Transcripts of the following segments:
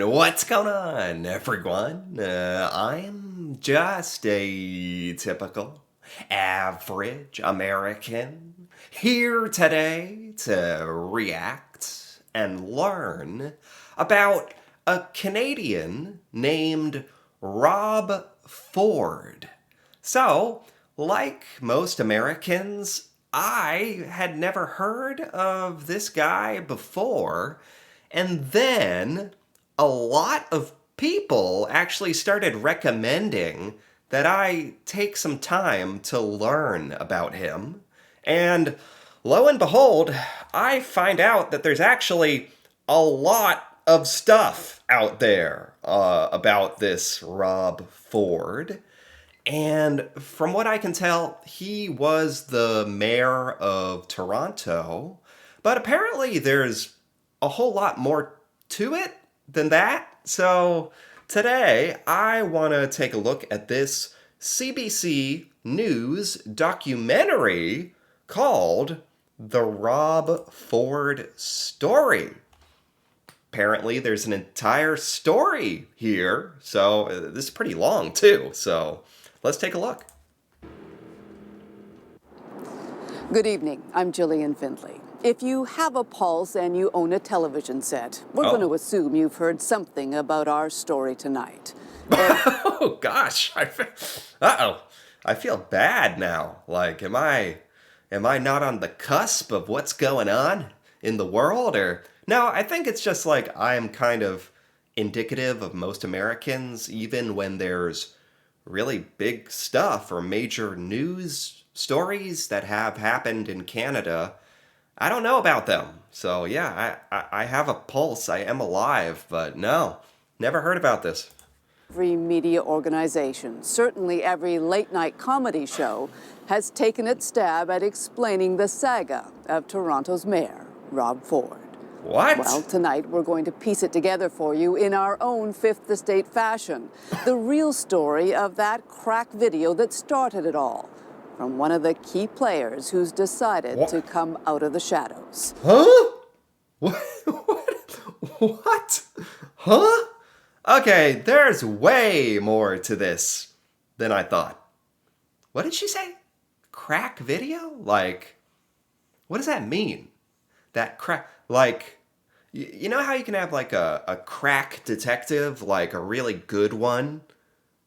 What's going on, everyone? I'm just a typical, average American here today to react and learn about a Canadian named Rob Ford. So, like most Americans, I had never heard of this guy before, and then a lot of people actually started recommending that I take some time to learn about him. And lo and behold, I find out that there's actually a lot of stuff out there about this Rob Ford. And from what I can tell, he was the mayor of Toronto. But apparently, there's a whole lot more to it than that. So today, I want to take a look at this CBC News documentary called The Rob Ford Story. Apparently, there's an entire story here, so this is pretty long too. So let's take a look. Good evening. I'm Gillian Findlay. If you have a pulse and you own a television set, we're going to assume you've heard something about our story tonight. Oh gosh, I feel bad now. Like, am I not on the cusp of what's going on in the world? Or no, I think it's just like I'm kind of indicative of most Americans, even when there's really big stuff or major news stories that have happened in Canada. I don't know about them. So yeah, I have a pulse. I am alive, but no, never heard about this. Every media organization, certainly every late-night comedy show, has taken its stab at explaining the saga of Toronto's mayor, Rob Ford. What? Well, tonight we're going to piece it together for you in our own Fifth Estate fashion. The real story of that crack video that started it all, from one of the key players who's decided to come out of the shadows. Huh? What? What? Huh? Okay, there's way more to this than I thought. What did she say? Crack video? Like, what does that mean? That crack, like, you know how you can have like a crack detective, like a really good one?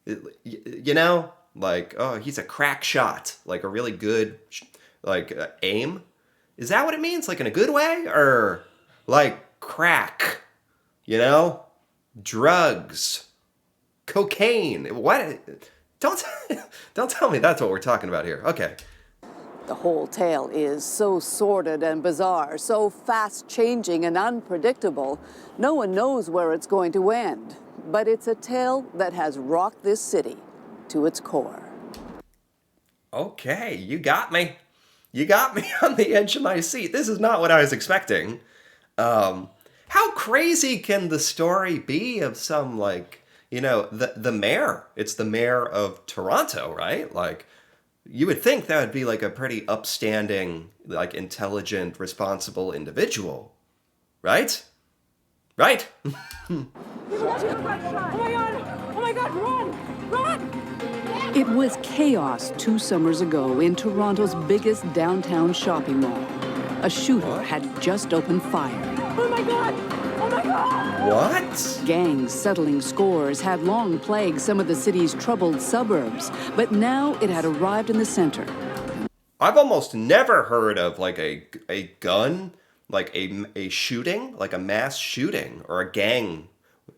You know? Like, oh, he's a crack shot, like a really good, aim. Is that what it means? Like in a good way, or like crack? You know, drugs, cocaine. What? Don't don't tell me that's what we're talking about here. Okay. The whole tale is so sordid and bizarre, so fast-changing and unpredictable, no one knows where it's going to end. But it's a tale that has rocked this city to its core. Okay, you got me. You got me on the edge of my seat. This is not what I was expecting. How crazy can the story be of some, like, you know, the mayor? It's the mayor of Toronto, right? Like, you would think that would be like a pretty upstanding, like intelligent, responsible individual, right? Right? Oh my god! Oh my god, run! Run! It was chaos 2 summers ago in Toronto's biggest downtown shopping mall. A shooter had just opened fire. Oh my god! Oh my god! What? Gangs settling scores had long plagued some of the city's troubled suburbs, but now it had arrived in the center. I've almost never heard of like a gun, like a shooting, like a mass shooting or a gang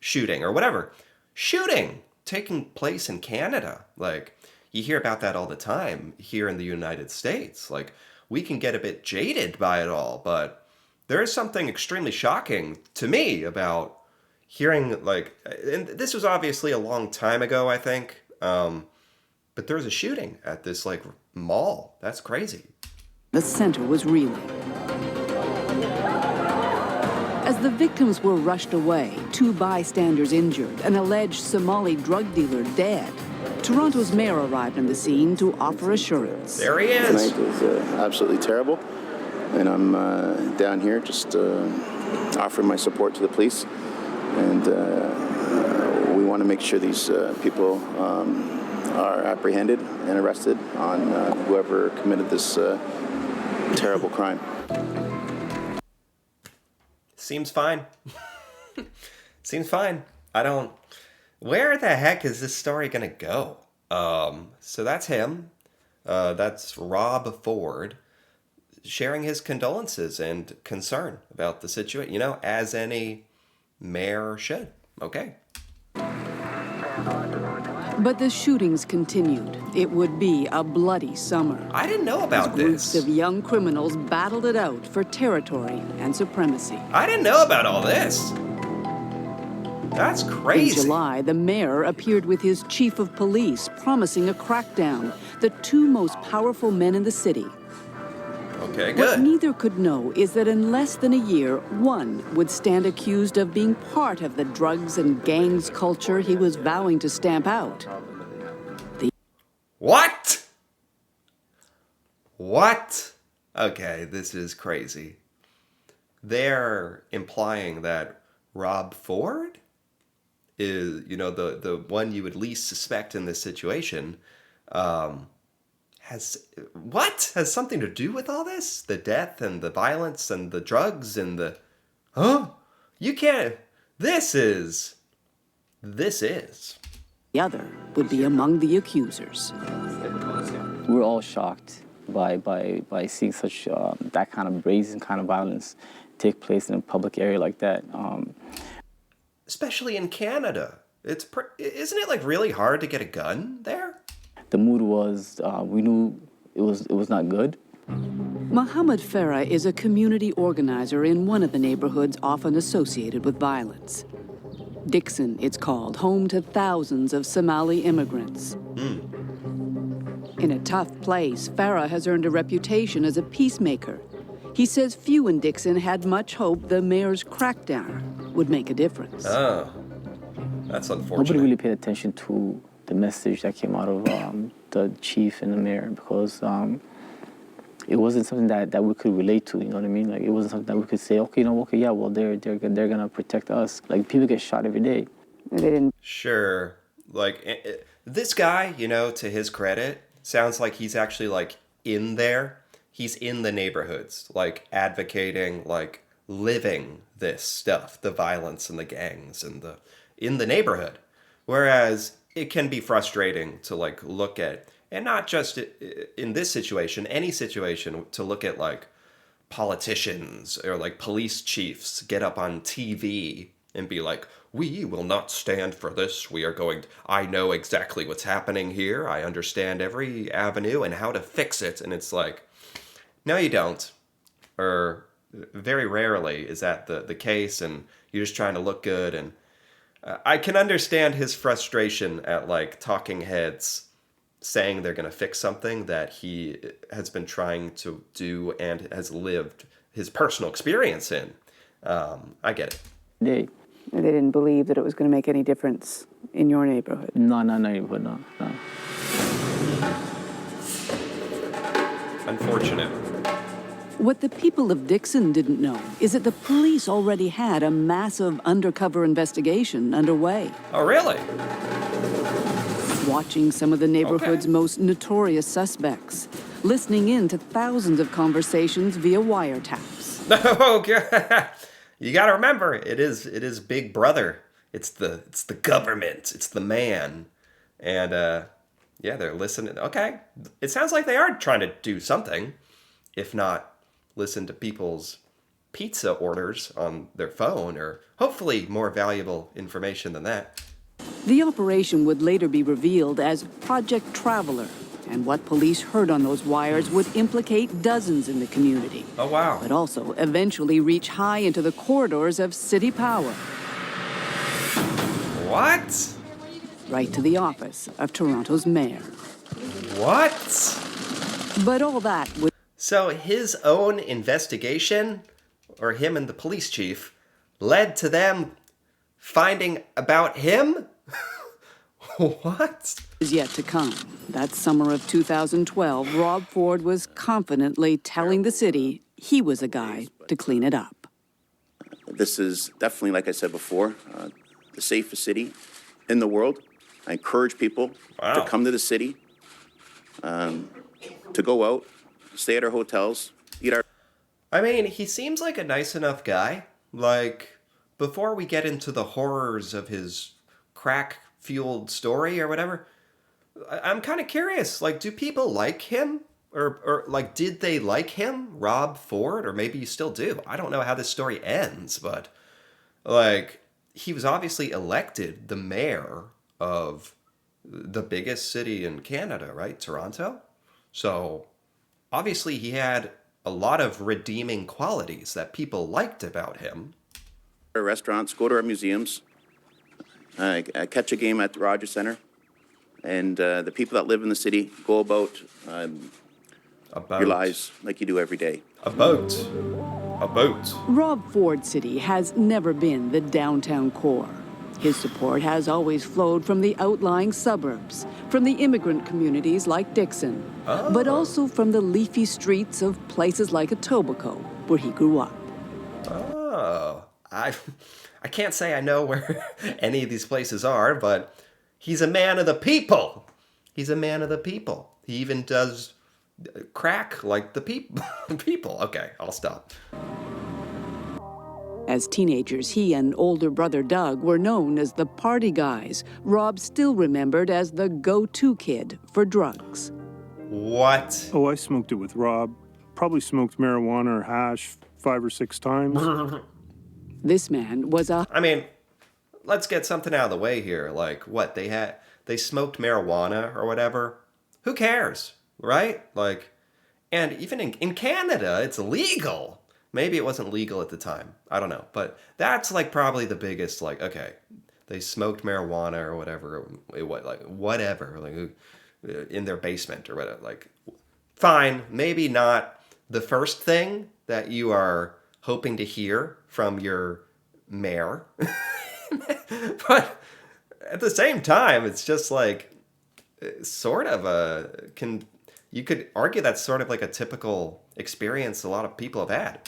shooting or whatever. Shooting taking place in Canada. Like, you hear about that all the time here in the United States. Like, we can get a bit jaded by it all, but there is something extremely shocking to me about hearing, like, and this was obviously a long time ago, I think, but there was a shooting at this, like, mall. That's crazy. The center was reeling. As the victims were rushed away, 2 bystanders injured, an alleged Somali drug dealer dead, Toronto's mayor arrived on the scene to offer assurance. There he is. Tonight was absolutely terrible, and I'm down here just offering my support to the police and we want to make sure these people are apprehended and arrested on whoever committed this terrible crime. Seems fine. Seems fine. I don't... Where the heck is this story gonna go? So that's him. That's Rob Ford sharing his condolences and concern about the situation, you know, as any mayor should. Okay. But the shootings continued. It would be a bloody summer. I didn't know about Groups this. of young criminals battled it out for territory and supremacy. I didn't know about all this. That's In crazy. July, the mayor appeared with his chief of police, promising a crackdown, the two most powerful men in the city. Okay, What good. neither could know is that in less than a year, one would stand accused of being part of the drugs and gangs culture he was vowing to stamp out. What? What? Okay, this is crazy. They're implying that Rob Ford is, you know, the one you would least suspect in this situation, has something to do with all this? The death and the violence and the drugs and the... Huh? You can't... This is... The other would be among the accusers. We're all shocked by seeing such that kind of brazen kind of violence take place in a public area like that. Especially in Canada. Isn't it like really hard to get a gun there? The mood was, we knew it was not good. Mohammed Farah is a community organizer in one of the neighborhoods often associated with violence. Dixon, it's called, home to thousands of Somali immigrants. In a tough place, Farah has earned a reputation as a peacemaker. He says few in Dixon had much hope the mayor's crackdown would make a difference. Oh, that's unfortunate. Nobody really paid attention to the message that came out of the chief and the mayor because it wasn't something that we could relate to. You know what I mean? Like it wasn't something that we could say, okay, no, okay, yeah, well, they're gonna protect us. Like people get shot every day. They didn't. Sure. Like, this guy, you know, to his credit, sounds like he's actually, like, in there. He's in the neighborhoods, like, advocating, like, living this stuff, the violence and the gangs and in the neighborhood. Whereas it can be frustrating to, like, look at, and not just in this situation, any situation, to look at, like, politicians or, like, police chiefs get up on TV and be like, we will not stand for this. We are going to, I know exactly what's happening here. I understand every avenue and how to fix it. And it's like, no, you don't. Or very rarely is that the case, and you're just trying to look good. And I can understand his frustration at, like, talking heads saying they're going to fix something that he has been trying to do and has lived his personal experience in. I get it. They didn't believe that it was going to make any difference in your neighborhood. No, neighborhood, no. Unfortunate. What the people of Dixon didn't know is that the police already had a massive undercover investigation underway. Oh, really? Watching some of the neighborhood's most notorious suspects, listening in to thousands of conversations via wiretaps. Oh, God. You got to remember, it is Big Brother. It's the government. It's the man. And, yeah, they're listening. Okay. It sounds like they are trying to do something, if not listen to people's pizza orders on their phone, or hopefully more valuable information than that. The operation would later be revealed as Project Traveler, and what police heard on those wires would implicate dozens in the community. Oh, wow. But also eventually reach high into the corridors of city power, What? right to the office of Toronto's mayor. What? But all that would So his own investigation, or him and the police chief, led to them finding about him? What? is yet to come. That summer of 2012, Rob Ford was confidently telling the city he was a guy to clean it up. This is definitely, like I said before, the safest city in the world. I encourage people to come to the city, to go out, stay at our hotels, eat our... I mean, he seems like a nice enough guy. Like, before we get into the horrors of his crack-fueled story or whatever, I'm kind of curious. Like, do people like him? Or, like, did they like him, Rob Ford? Or maybe you still do. I don't know how this story ends, but, like, he was obviously elected the mayor of the biggest city in Canada, right? Toronto? So, obviously he had a lot of redeeming qualities that people liked about him. Our restaurants, go to our museums, catch a game at the Rogers Centre, and the people that live in the city go about your lives like you do every day. A boat. Rob Ford City has never been the downtown core. His support has always flowed from the outlying suburbs, from the immigrant communities like Dixon, but also from the leafy streets of places like Etobicoke, where he grew up. Oh, I can't say I know where any of these places are, but he's a man of the people. He's a man of the people. He even does crack like the people. Okay, I'll stop. As teenagers, he and older brother Doug were known as the party guys. Rob still remembered as the go-to kid for drugs. What? Oh, I smoked it with Rob. Probably smoked marijuana or hash 5 or 6 times. This man was a... I mean, let's get something out of the way here. Like, what, they smoked marijuana or whatever? Who cares, right? Like, and even in Canada, it's illegal. Maybe it wasn't legal at the time. I don't know. But that's like probably the biggest, like, okay, they smoked marijuana or whatever, in their basement or whatever. Like, fine, maybe not the first thing that you are hoping to hear from your mayor. But at the same time, it's just like sort of you could argue that's sort of like a typical experience a lot of people have had.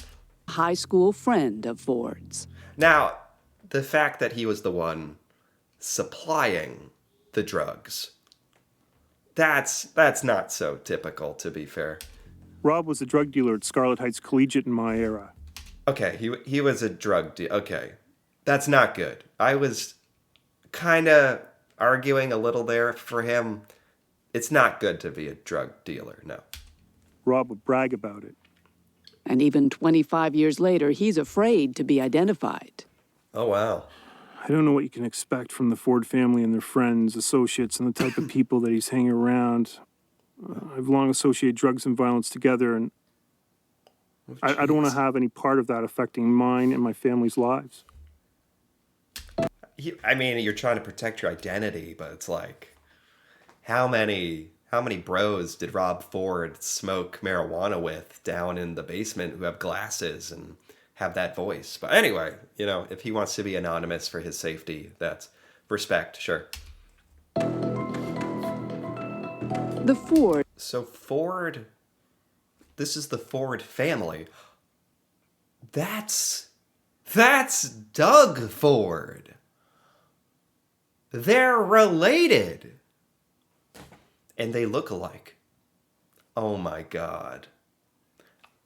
high school friend of Ford's. Now, the fact that he was the one supplying the drugs, that's not so typical, to be fair. Rob was a drug dealer at Scarlet Heights Collegiate in my era. Okay, he was a drug dealer. Okay, that's not good. I was kind of arguing a little there for him. It's not good to be a drug dealer, no. Rob would brag about it. And even 25 years later, he's afraid to be identified. Oh, wow. I don't know what you can expect from the Ford family and their friends, associates, and the type of people that he's hanging around. I've long associated drugs and violence together, and I don't want to have any part of that affecting mine and my family's lives. I mean, you're trying to protect your identity, but it's like, how many bros did Rob Ford smoke marijuana with down in the basement who have glasses and have that voice? But anyway, if he wants to be anonymous for his safety, that's respect, sure. The Ford. So Ford, this is the Ford family. That's Doug Ford. They're related. And they look alike. Oh my God.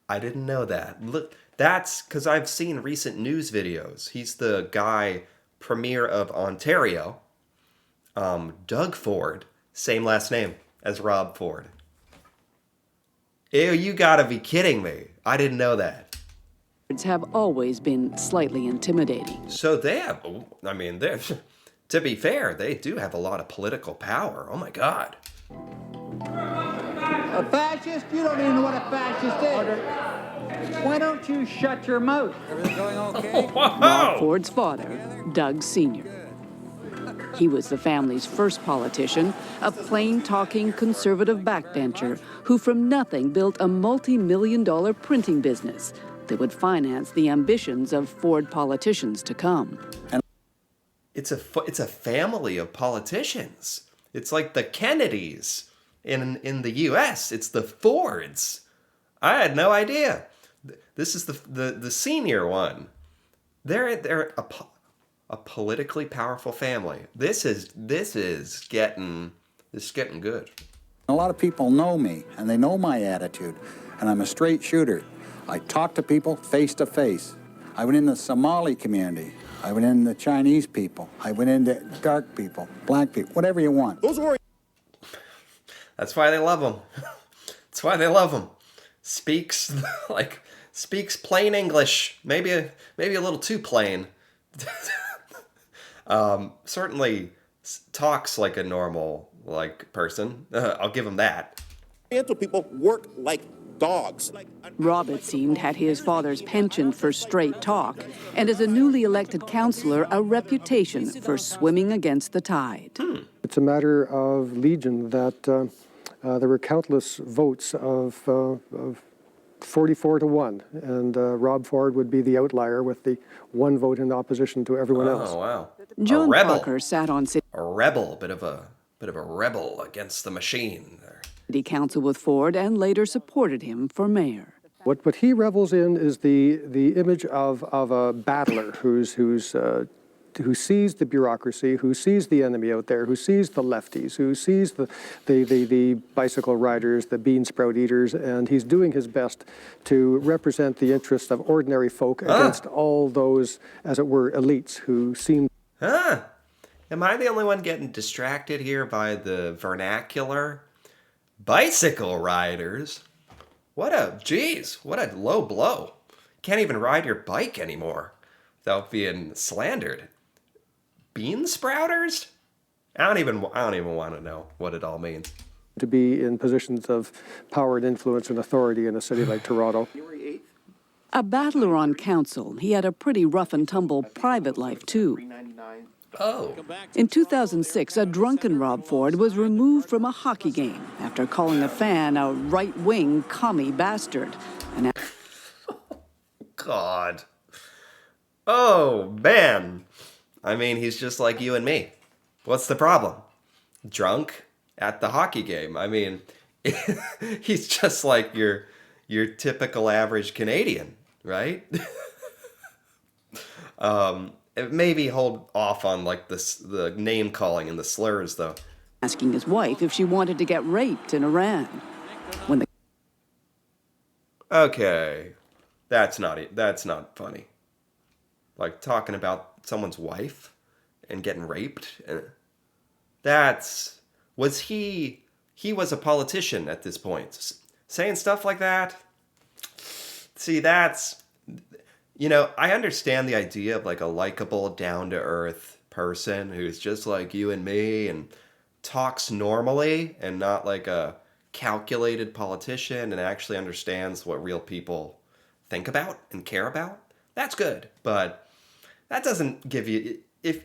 I didn't know that. Look, that's because I've seen recent news videos. He's the guy, Premier of Ontario. Doug Ford, same last name as Rob Ford. Ew, you gotta be kidding me. I didn't know that. Have always been slightly intimidating. So they're, to be fair, they do have a lot of political power. Oh my God. A fascist? You don't even know what a fascist is. Why don't you shut your mouth? Everything going okay? Rob Ford's father, Doug Sr. He was the family's first politician, a plain-talking conservative backbencher who from nothing built a multi-million-dollar printing business that would finance the ambitions of Ford politicians to come. It's a family of politicians. It's like the Kennedys in the U.S. It's the Fords. I had no idea. This is the senior one. They're a politically powerful family. This is getting good. A lot of people know me, and they know my attitude, and I'm a straight shooter. I talk to people face to face. I went in the Somali community. I went in the Chinese people. I went into dark people, black people, whatever you want. That's why they love him. That's why they love him. Speaks plain English. Maybe a little too plain. Certainly talks like a normal person. I'll give him that. Oriental people work like dogs. Rob, it seemed, had his father's penchant for straight talk, and as a newly elected councillor, a reputation for swimming against the tide. It's a matter of legion that there were countless votes of 44 to 1, and Rob Ford would be the outlier with the one vote in opposition to everyone else. Oh wow! John a rebel. Parker sat on A rebel, bit of a rebel against the machine. City Council with Ford and later supported him for mayor. What he revels in is the image of a battler who sees the bureaucracy, who sees the enemy out there, who sees the lefties, who sees the bicycle riders, the bean sprout eaters, and he's doing his best to represent the interests of ordinary folk against all those, as it were, elites who seem... Am I the only one getting distracted here by the vernacular? Bicycle riders? What a low blow. Can't even ride your bike anymore without being slandered. Bean sprouters? I don't even want to know what it all means. To be in positions of power and influence and authority in a city like Toronto. A battler on council, he had a pretty rough and tumble private life too. Oh. In 2006, a drunken Rob Ford was removed from a hockey game after calling a fan a right-wing commie bastard. God. Oh, man. I mean, he's just like you and me. What's the problem? Drunk at the hockey game. I mean, he's just like your typical average Canadian, right? Maybe hold off on the name calling and the slurs though. Asking his wife if she wanted to get raped in Iran. Okay, that's not funny. Like talking about someone's wife and getting raped. He was a politician at this point. Saying stuff like that. See, I understand the idea of a likable, down-to-earth person who's just like you and me and talks normally and not like a calculated politician and actually understands what real people think about and care about. That's good, but that doesn't give you,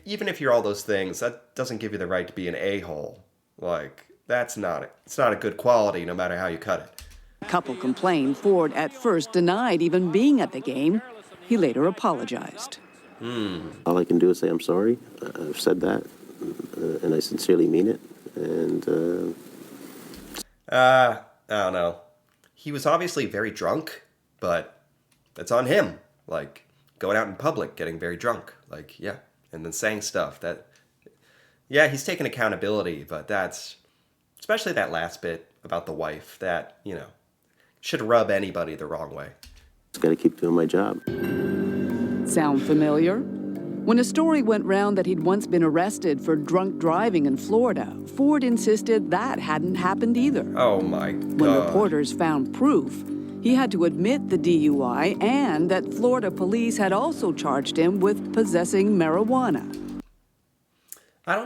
even if you're all those things, that doesn't give you the right to be an a-hole. It's not a good quality no matter how you cut it. The couple complained Ford at first denied even being at the game. He later apologized. All I can do is say I'm sorry. I've said that, and I sincerely mean it. And I don't know. He was obviously very drunk, but that's on him. Going out in public, getting very drunk. And then saying stuff that, he's taking accountability, but that's, especially that last bit about the wife, that, should rub anybody the wrong way. Just got to keep doing my job. Sound familiar? When a story went round that he'd once been arrested for drunk driving in Florida, Ford insisted that hadn't happened either. Oh my God. When reporters found proof, he had to admit the DUI and that Florida police had also charged him with possessing marijuana. I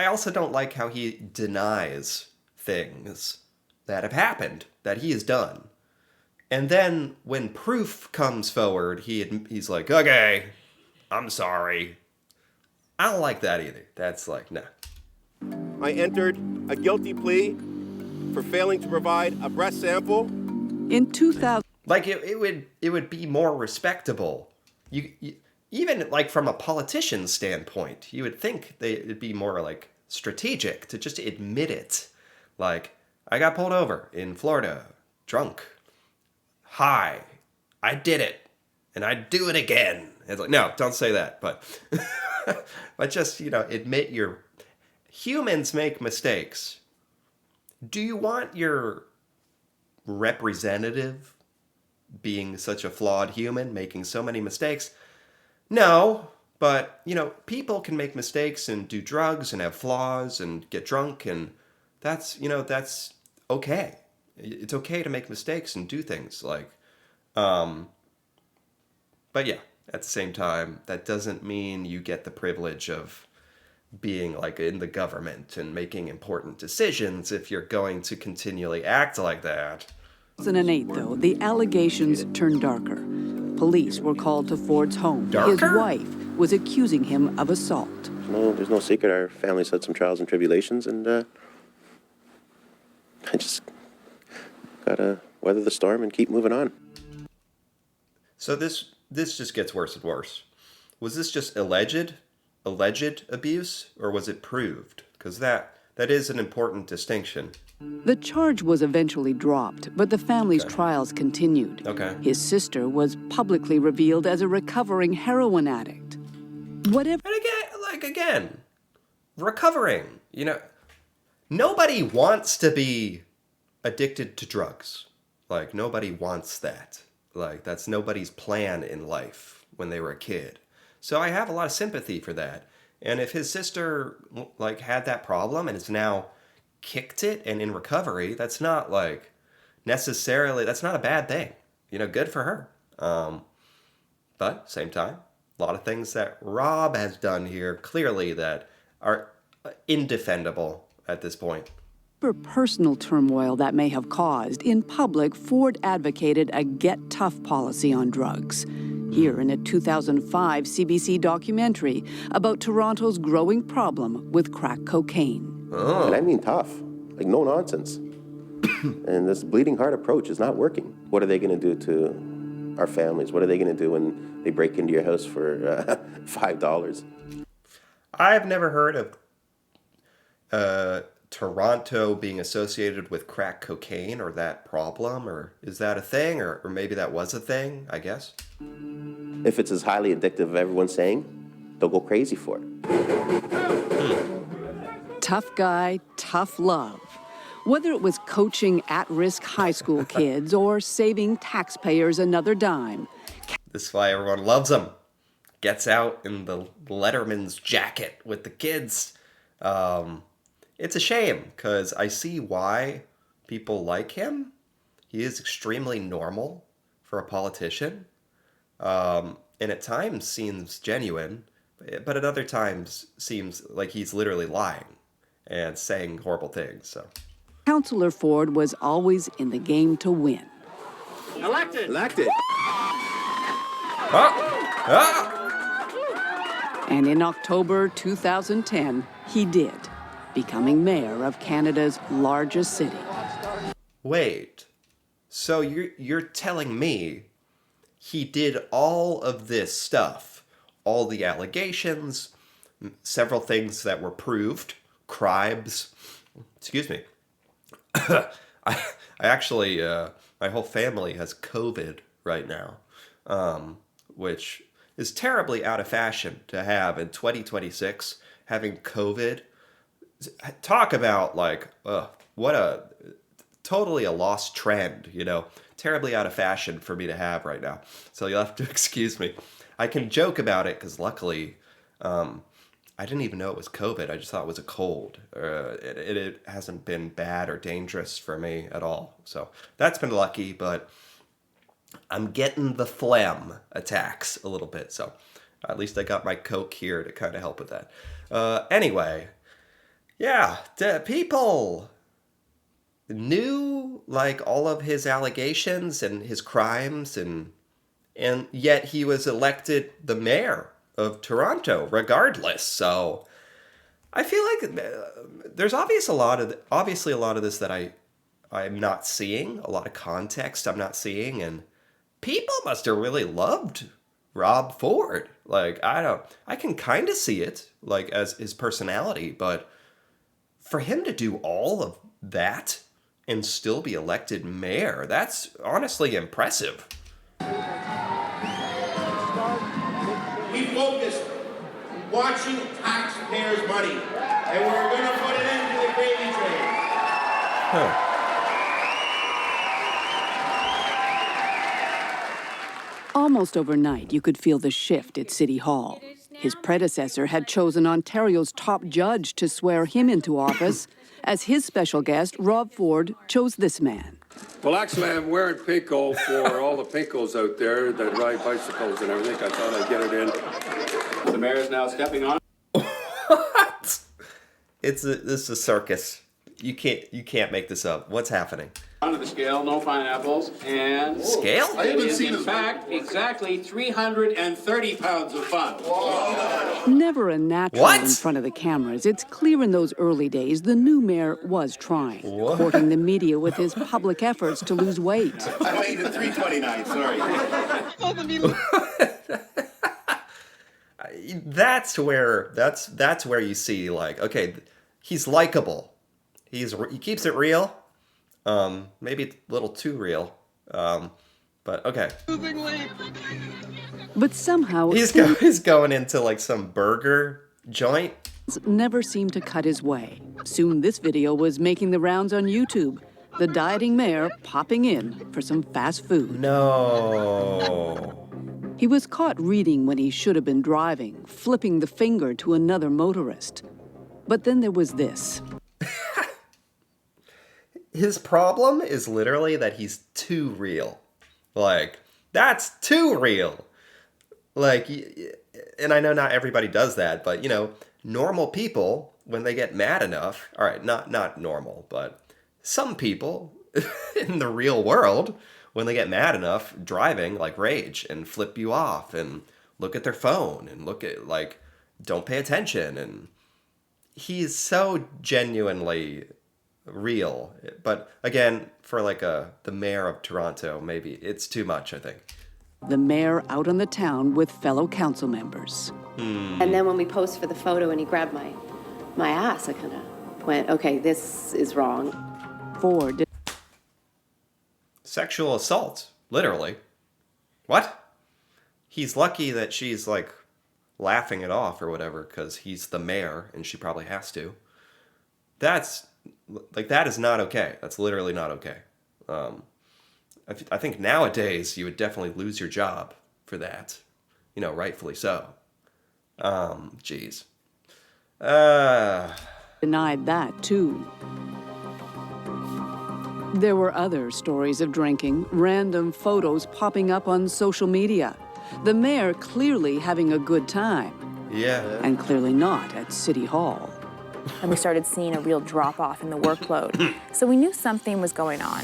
also don't like how he denies things that have happened, that he has done. And then when proof comes forward, he's like, okay, I'm sorry. I don't like that either. That's nah. I entered a guilty plea for failing to provide a breath sample. In 2000... it would be more respectable. You even from a politician's standpoint, you would think it'd be more strategic to just admit it. I got pulled over in Florida, drunk. Hi, I did it. and I'd do it again. It's like, no, don't say that. But, but just, admit humans make mistakes. Do you want your representative being such a flawed human, making so many mistakes? No, but, people can make mistakes and do drugs and have flaws and get drunk, and that's okay. It's okay to make mistakes and do things but yeah, at the same time, that doesn't mean you get the privilege of being in the government and making important decisions if you're going to continually act like that. 2008, though, the allegations turned darker. Police were called to Ford's home. Darker? His wife was accusing him of assault. There's no secret. Our family's had some trials and tribulations, and I just gotta weather the storm and keep moving on. So this just gets worse and worse. Was this just alleged abuse, or was it proved? Because that is an important distinction. The charge was eventually dropped, but the family's trials continued. Okay. His sister was publicly revealed as a recovering heroin addict. Whatever. And again, recovering. Nobody wants to be addicted to drugs. Nobody wants that. That's nobody's plan in life when they were a kid. So I have a lot of sympathy for that. And if his sister had that problem and is now kicked it and in recovery, that's not necessarily, that's not a bad thing. Good for her. But same time, a lot of things that Rob has done here clearly that are indefendable at this point. For personal turmoil that may have caused, in public, Ford advocated a get tough policy on drugs. Here in a 2005 CBC documentary about Toronto's growing problem with crack cocaine. Oh. And I mean tough, no nonsense. And this bleeding heart approach is not working. What are they going to do to our families? What are they going to do when they break into your house for $5? I've never heard of Toronto being associated with crack cocaine or that problem, or is that a thing, or maybe that was a thing, I guess? If it's as highly addictive as everyone's saying, they'll go crazy for it. Tough guy, tough love. Whether it was coaching at-risk high school kids or saving taxpayers another dime. This is why everyone loves him. Gets out in the Letterman's jacket with the kids. It's a shame, because I see why people like him. He is extremely normal for a politician. And at times seems genuine, but at other times seems like he's literally lying and saying horrible things. So, Councillor Ford was always in the game to win. Elected. And in October 2010, he did, becoming mayor of Canada's largest city. Wait, so you're telling me he did all of this stuff, all the allegations, several things that were proved, crimes. Excuse me. I actually, my whole family has COVID right now, which is terribly out of fashion to have in 2026, having COVID. Talk about what a totally a lost trend, terribly out of fashion for me to have right now. So you'll have to excuse me. I can joke about it because luckily, I didn't even know it was COVID. I just thought it was a cold. It hasn't been bad or dangerous for me at all. So that's been lucky, but I'm getting the phlegm attacks a little bit. So at least I got my Coke here to kind of help with that. Anyway, yeah, people knew all of his allegations and his crimes, and yet he was elected the mayor of Toronto regardless. So I feel like there's obviously a lot of this that I'm not seeing, a lot of context I'm not seeing, and people must have really loved Rob Ford. I can kind of see it as his personality, but for him to do all of that and still be elected mayor, that's honestly impressive. watching taxpayers' money. And we're going to put an end to the gravy train. Huh. Almost overnight, you could feel the shift at City Hall. His predecessor had chosen Ontario's top judge to swear him into office. As his special guest, Rob Ford chose this man. Well, actually, I'm wearing Pinko for all the Pinkos out there that ride bicycles and everything. I thought I'd get it in. The mayor is now stepping on. What? This is a circus. You can't make this up. What's happening? Onto the scale, no pineapples, and... Scale? I haven't seen in fact, exactly 330 pounds of fun. Never a natural in front of the cameras, it's clear in those early days the new mayor was trying, courting the media with his public efforts to lose weight. I weighed at 329, sorry. That's where you see, like, okay, he's likable. He keeps it real. Maybe a little too real. But okay. But somehow he's going into like some burger joint. Never seemed to cut his way. Soon this video was making the rounds on YouTube. The dieting mayor popping in for some fast food. No. He was caught reading when he should have been driving, flipping the finger to another motorist. But then there was this. His problem is literally that he's too real. Like, that's too real. Like, and I know not everybody does that, but, you know, normal people, when they get mad enough, all right, not normal, but some people in the real world, when they get mad enough, driving, like, rage and flip you off and look at their phone and look at, like, don't pay attention. And he's so genuinely real. But again, for like the mayor of Toronto, maybe it's too much, I think. The mayor out on the town with fellow council members. And then when we posed for the photo and he grabbed my ass, I kind of went, okay, this is wrong. Ford. Sexual assault, literally. What? He's lucky that she's like laughing it off or whatever because he's the mayor and she probably has to. That is not okay. That's literally not okay. I think nowadays you would definitely lose your job for that. You know, rightfully so. Geez. Denied that, too. There were other stories of drinking, random photos popping up on social media. The mayor clearly having a good time. Yeah. And clearly not at City Hall. And we started seeing a real drop-off in the workload. So we knew something was going on.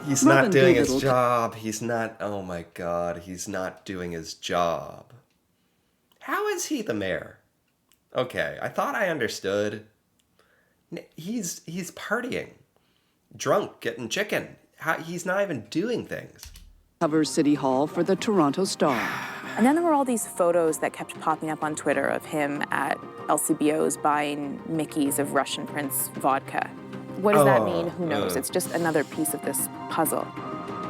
He's not doing his job. He's not, oh my God, he's not doing his job. How is he the mayor? Okay, I thought I understood. He's partying, drunk, getting chicken. He's not even doing things. Covers City Hall for the Toronto Star. And then there were all these photos that kept popping up on Twitter of him at LCBOs buying Mickeys of Russian Prince vodka. What does that mean? Who knows? It's just another piece of this puzzle.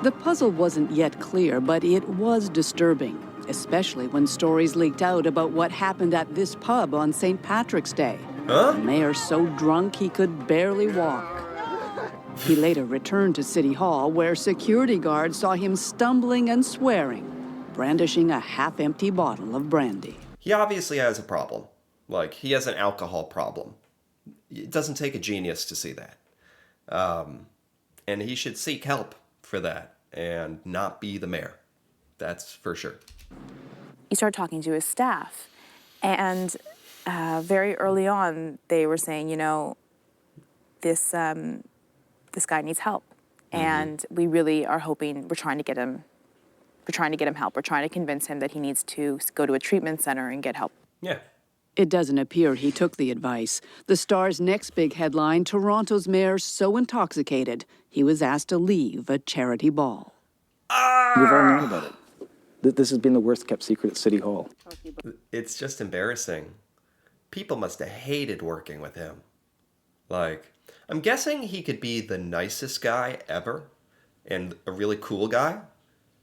The puzzle wasn't yet clear, but it was disturbing, especially when stories leaked out about what happened at this pub on St. Patrick's Day. Huh? The mayor so drunk he could barely walk. He later returned to City Hall, where security guards saw him stumbling and swearing, brandishing a half-empty bottle of brandy. He obviously has a problem. Like, he has an alcohol problem. It doesn't take a genius to see that. And he should seek help for that and not be the mayor. That's for sure. He started talking to his staff. And very early on, they were saying, you know, this guy needs help. And we really are hoping, we're trying to get him help. We're trying to convince him that he needs to go to a treatment center and get help. Yeah. It doesn't appear he took the advice. The Star's next big headline, Toronto's mayor so intoxicated, he was asked to leave a charity ball. We've all known about it. This has been the worst kept secret at City Hall. It's just embarrassing. People must have hated working with him. Like, I'm guessing he could be the nicest guy ever and a really cool guy,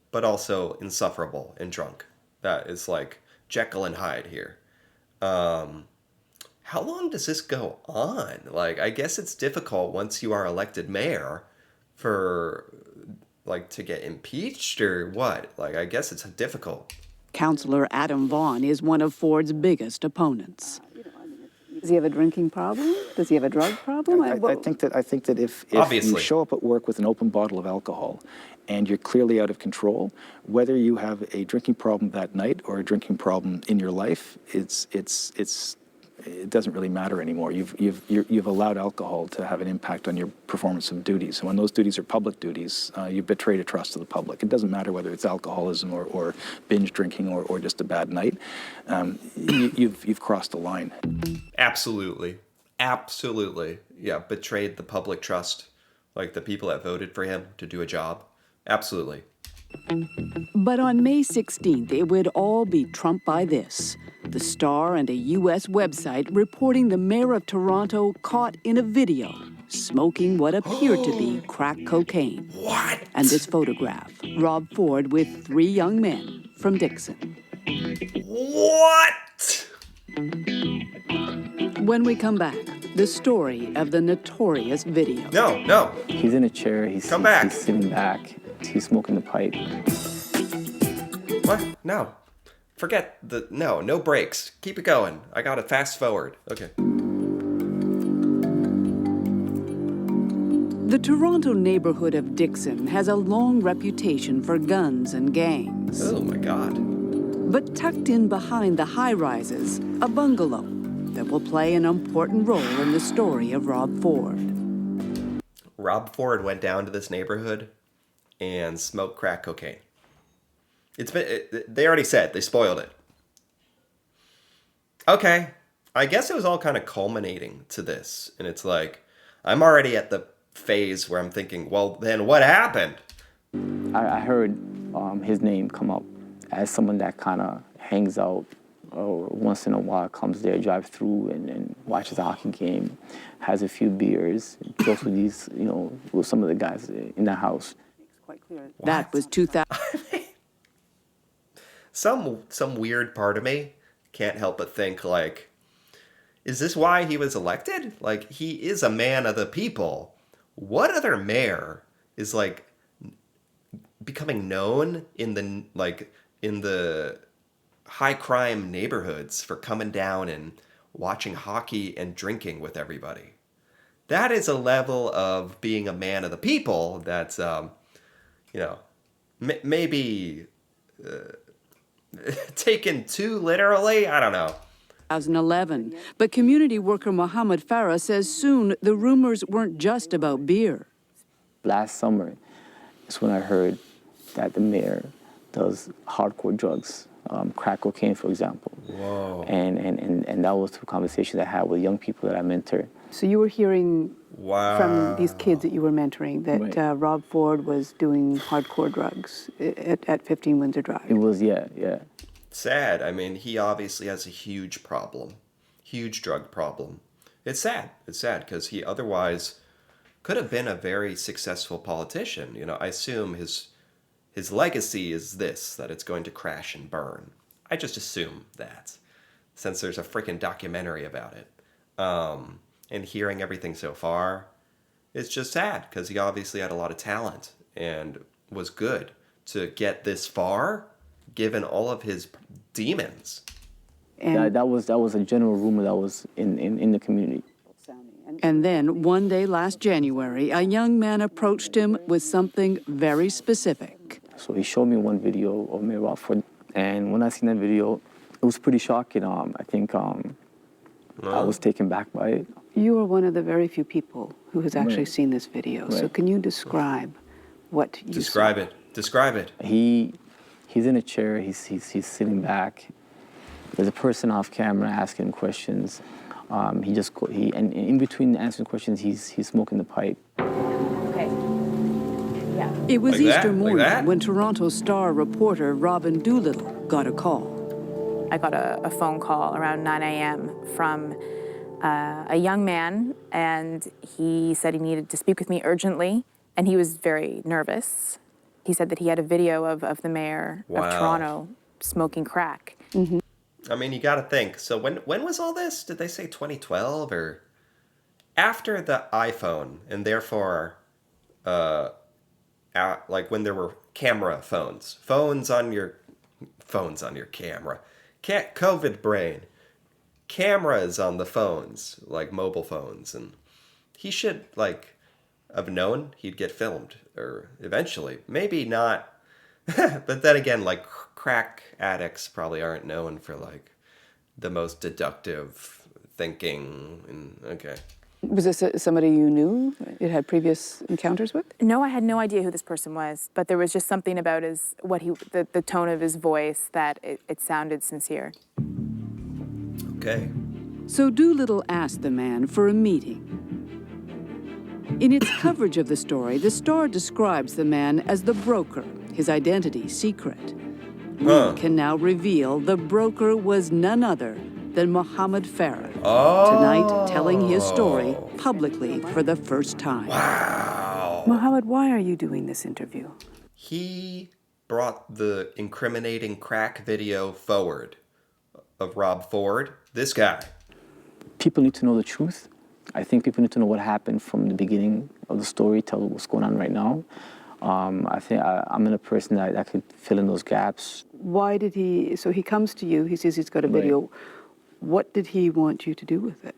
but also insufferable and drunk. That is like Jekyll and Hyde here. How long does this go on? Like, I guess it's difficult once you are elected mayor for, like, to get impeached or what? Like, I guess it's difficult. Councillor Adam Vaughn is one of Ford's biggest opponents. Does he have a drinking problem? Does he have a drug problem? I think that if you show up at work with an open bottle of alcohol and you're clearly out of control, whether you have a drinking problem that night or a drinking problem in your life, it doesn't really matter anymore. You've allowed alcohol to have an impact on your performance of duties. And when those duties are public duties, you betray the trust of the public. It doesn't matter whether it's alcoholism or binge drinking or just a bad night. You've crossed the line. Absolutely. Absolutely. Yeah, betrayed the public trust, like the people that voted for him to do a job. Absolutely. But on May 16th, it would all be trumped by this. The Star and a U.S. website reporting the mayor of Toronto caught in a video smoking what appeared to be crack cocaine. What? And this photograph, Rob Ford with 3 young men from Dixon. What? When we come back, the story of the notorious video. No. He's in a chair. He's sitting back. He's smoking the pipe. What? No. Forget no breaks. Keep it going. I gotta fast forward. Okay. The Toronto neighborhood of Dixon has a long reputation for guns and gangs. Oh my God. But tucked in behind the high-rises, a bungalow that will play an important role in the story of Rob Ford. Rob Ford went down to this neighborhood and smoked crack cocaine. They already said, they spoiled it. Okay, I guess it was all kind of culminating to this. And it's like, I'm already at the phase where I'm thinking, well, then what happened? I heard his name come up as someone that kind of hangs out or once in a while comes there, drives through and watches a hockey game, has a few beers, jokes with these, with some of the guys in the house. That was 2000. Some weird part of me can't help but think, like, is this why he was elected? Like, he is a man of the people. What other mayor is, like, becoming known in the high crime neighborhoods for coming down and watching hockey and drinking with everybody? That is a level of being a man of the people that's, maybe taken too literally. I don't know. 2011. But community worker Mohammed Farah says soon the rumors weren't just about beer. Last summer is when I heard that the mayor does hardcore drugs, crack cocaine, for example. Whoa. And that was through conversations I had with young people that I mentor. So you were hearing wow. from these kids that you were mentoring that Right. Rob Ford was doing hardcore drugs at 15 Windsor Drive. It was, yeah. Sad. I mean, he obviously has a huge problem. Huge drug problem. It's sad. It's sad because he otherwise could have been a very successful politician. I assume his legacy is this, that it's going to crash and burn. I just assume that, since there's a freaking documentary about it. And hearing everything so far, it's just sad because he obviously had a lot of talent and was good to get this far, given all of his demons. And that was a general rumor that was in the community. And then one day last January, a young man approached him with something very specific. So he showed me one video of Mayor Rob Ford, and when I seen that video, it was pretty shocking. I think I was taken back by it. You are one of the very few people who has actually Right. seen this video. So Right. can you describe what you Describe it. Describe it. He's in a chair. He's sitting back. There's a person off camera asking questions. And in between answering questions, he's smoking the pipe. Okay. Yeah. It was Like that? Easter Like morning that? when Toronto Star reporter Robin Doolittle got a call. I got a phone call around 9 a.m. from a young man, and he said he needed to speak with me urgently, and he was very nervous. He said that he had a video of the mayor Wow. of Toronto smoking crack. Mm-hmm. I mean, you got to think. So when was all this? Did they say 2012 or after the iPhone, and therefore, like when there were camera phones on your camera, COVID brain, cameras on the phones, like mobile phones, and he should like have known he'd get filmed, or eventually, maybe not. But then again, like crack addicts probably aren't known for like the most deductive thinking. And okay. Was this somebody you knew, it had previous encounters with? No, I had no idea who this person was, but there was just something about the tone of his voice that it sounded sincere. Okay. So Doolittle asked the man for a meeting. In its coverage of the story, the Star describes the man as the broker, his identity secret. We can now reveal the broker was none other than Mohammed Farah. Tonight, telling his story publicly for the first time. Wow. Mohammed, why are you doing this interview? He brought the incriminating crack video forward of Rob Ford. This guy. People need to know the truth. I think people need to know what happened from the beginning of the story, tell what's going on right now. I think I'm in a person that could fill in those gaps. Why did he, so he comes to you, he says he's got a video. Right. What did he want you to do with it?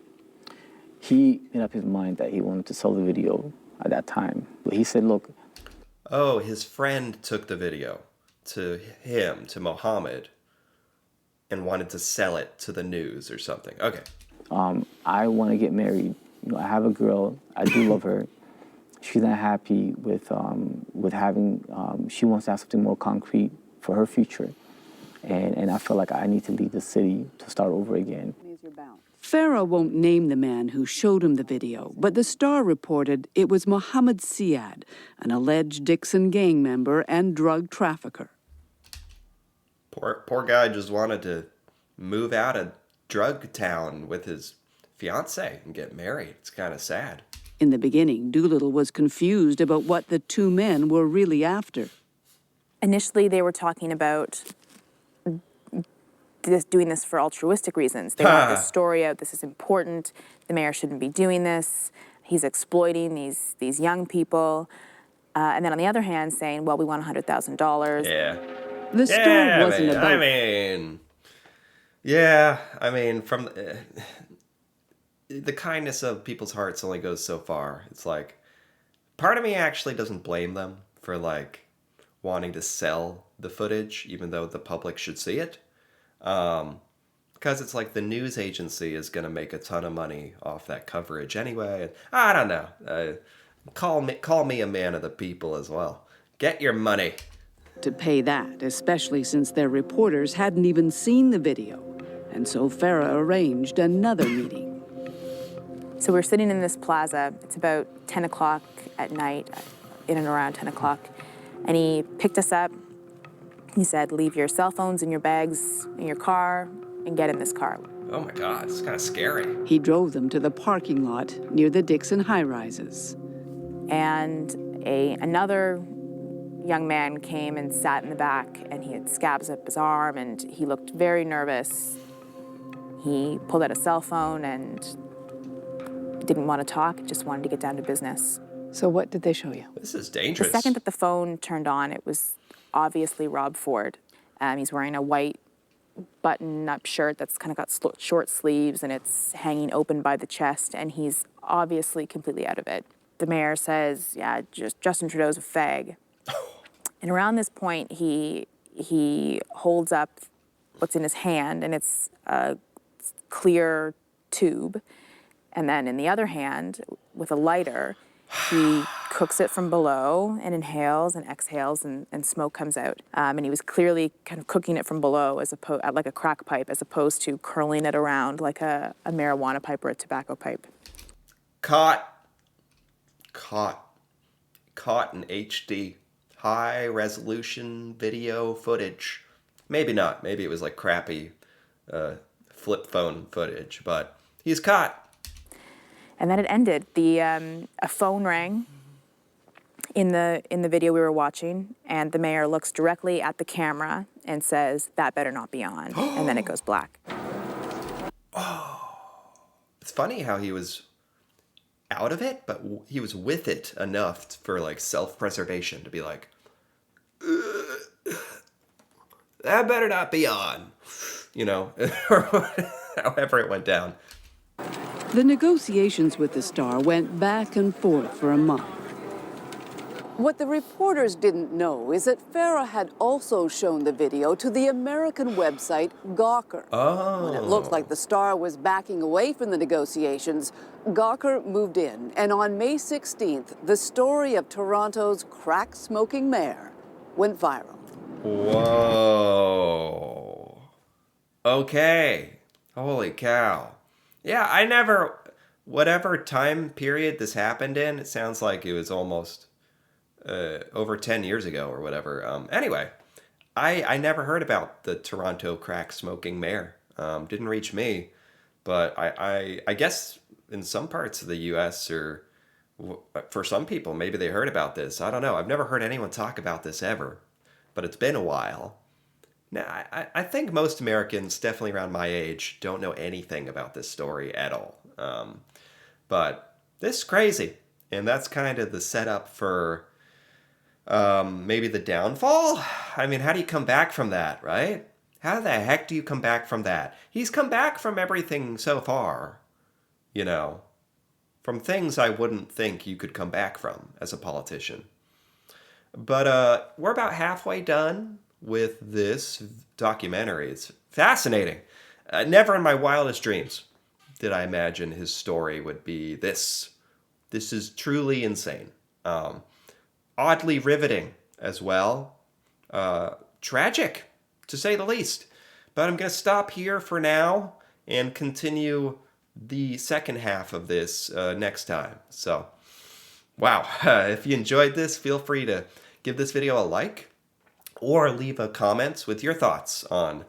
He made up his mind that he wanted to sell the video at that time. But he said, look. Oh, his friend took the video to him, to Mohammed, and wanted to sell it to the news or something. Okay. I want to get married. You know, I have a girl. I do love her. She's not happy with having. She wants to have something more concrete for her future, and I feel like I need to leave the city to start over again. Farah won't name the man who showed him the video, but the Star reported it was Mohammed Siad, an alleged Dixon gang member and drug trafficker. Poor guy just wanted to move out of drug town with his fiancée and get married. It's kind of sad. In the beginning, Doolittle was confused about what the two men were really after. Initially, they were talking about doing this for altruistic reasons. They want this story out. This is important. The mayor shouldn't be doing this. He's exploiting these young people. And then on the other hand, saying, well, we want $100,000. Yeah. The story wasn't about... from the kindness of people's hearts only goes so far. It's like, part of me actually doesn't blame them for like wanting to sell the footage, even though the public should see it. Because it's like the news agency is going to make a ton of money off that coverage anyway. I don't know. Call me a man of the people as well. Get your money. To pay that, especially since their reporters hadn't even seen the video. And so Farah arranged another meeting. So we're sitting in this plaza. It's about 10 o'clock at night, in and around 10 o'clock. And he picked us up. He said, leave your cell phones and your bags in your car and get in this car. Oh my God, it's kind of scary. He drove them to the parking lot near the Dixon high-rises. And another young man came and sat in the back, and he had scabs up his arm, and he looked very nervous. He pulled out a cell phone and didn't want to talk, just wanted to get down to business. So what did they show you? This is dangerous. The second that the phone turned on, it was obviously Rob Ford. He's wearing a white button-up shirt that's kind of got short sleeves, and it's hanging open by the chest, and he's obviously completely out of it. The mayor says, yeah, just Justin Trudeau's a fag. And around this point, he holds up what's in his hand, and it's a clear tube. And then in the other hand, with a lighter, he cooks it from below and inhales and exhales, and smoke comes out. And he was clearly kind of cooking it from below, like a crack pipe, as opposed to curling it around like a marijuana pipe or a tobacco pipe. Caught in HD. High resolution video footage. Maybe not. Maybe it was like crappy flip phone footage, but he's caught. And then it ended. A phone rang in the video we were watching, and the mayor looks directly at the camera and says, that better not be on. And then it goes black. It's funny how he was out of it, but he was with it enough for like self-preservation to be like, that better not be on, you know, or however it went down. The negotiations with the star went back and forth for a month. What the reporters didn't know is that Farah had also shown the video to the American website Gawker. Oh. When it looked like the star was backing away from the negotiations, Gawker moved in, and on May 16th, the story of Toronto's crack-smoking mayor went viral. Whoa. Okay. Holy cow. Yeah, whatever time period this happened in, it sounds like it was almost over 10 years ago or whatever. Anyway, I never heard about the Toronto crack smoking mayor. Didn't reach me, but I guess in some parts of the U.S. or for some people, maybe they heard about this. I don't know. I've never heard anyone talk about this ever, but it's been a while. Now, I think most Americans, definitely around my age, don't know anything about this story at all. But this is crazy. And that's kind of the setup for maybe the downfall? I mean, how do you come back from that, right? How the heck do you come back from that? He's come back from everything so far, you know, from things I wouldn't think you could come back from as a politician. But we're about halfway done with this documentary. It's fascinating. Never in my wildest dreams did I imagine his story would be this. This is truly insane. Oddly riveting as well. Tragic, to say the least. But I'm going to stop here for now and continue the second half of this next time. So, wow. If you enjoyed this, feel free to give this video a like or leave a comment with your thoughts on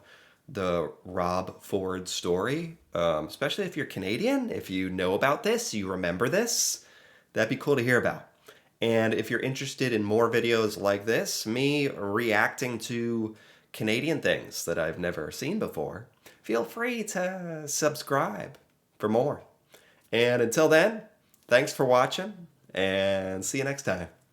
the Rob Ford story, especially if you're Canadian. If you know about this, you remember this, that'd be cool to hear about. And if you're interested in more videos like this, me reacting to Canadian things that I've never seen before, feel free to subscribe for more. And until then, thanks for watching, and see you next time.